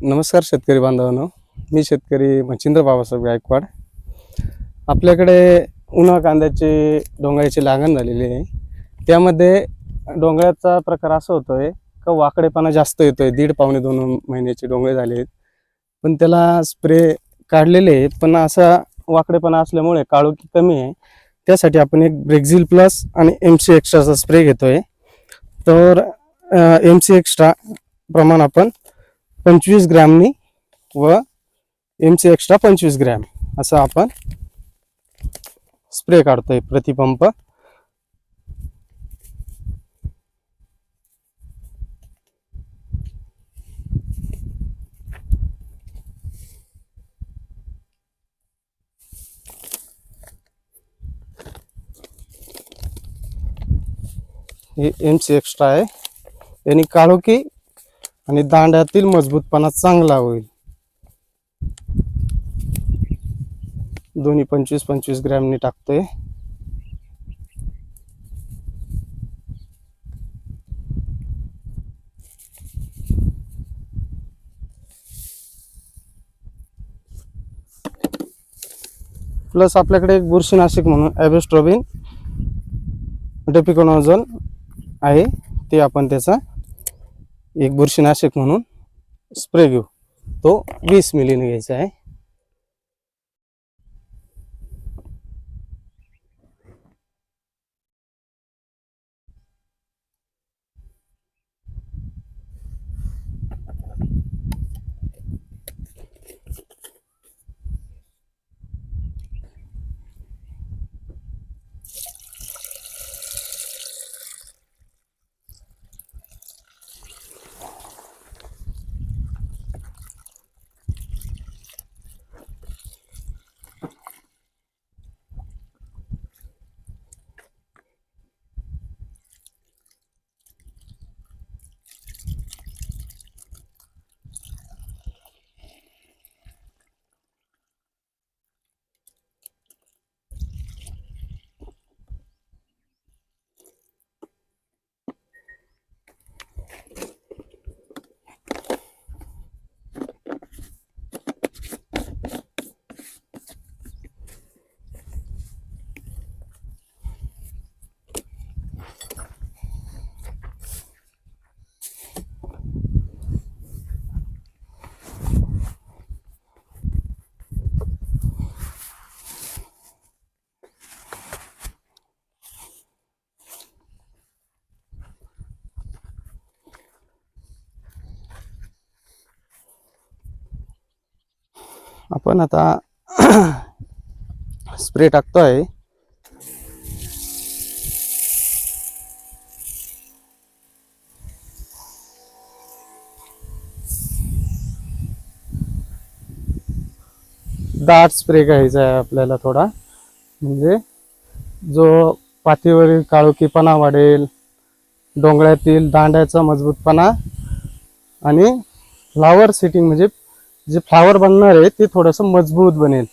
नमस्कार शेतकरी बांधवांनो, मी शेतकरी मच्छिंद्र बाबासाहेब गायकवाड. आपल्याकडे उन्हाळ कांद्याची डोंगळ्याची लागण झालेली आहे. त्यामध्ये डोंगळ्याचा प्रकार असा होतोय का वाकडेपणा जास्त येतोय. 1.5-2 महिन्याचे डोंगळे झाले आहेत, पण त्याला स्प्रे काढलेले आहेत, पण असा वाकडेपणा असल्यामुळे काळोखी कमी आहे. त्यासाठी आपण एक ब्रेक्झिल प्लस आणि MC एक्स्ट्राचा स्प्रे घेतोय. तर MC एक्स्ट्रा प्रमाण आपण 25 ग्रॅमनी व MC एक्स्ट्रा 25 ग्रॅम असं आपण स्प्रे काढतोय प्रतिपंप. हे MC एक्स्ट्रा आहे. याने काळोखी आणि दांड्यातील मजबूतपणा चांगला होईल. दोन्ही 25-25 ग्रॅमनी टाकतोय. प्लस आपल्याकडे एक बुरशीनाशक म्हणून ॲबेस्ट्रोबिन डेपिकोनाझोल आहे, ते आपण त्याचा एक बुरशीनाशक म्हणून स्प्रे घेऊ. तो 20 मिलीने घ्यायचा आहे. आपण आता स्प्रे टाकतोय. दाट स्प्रे घ्यायचा आहे आपल्याला थोडा, म्हणजे जो पातीवरील काळोखीपणा वाढेल, डोंगळ्यातील दांड्याचा मजबूतपणा आणि फ्लावर सेटिंग म्हणजे जे फ्लावर बनणार आहे ते थोडंसं मजबूत बनेल.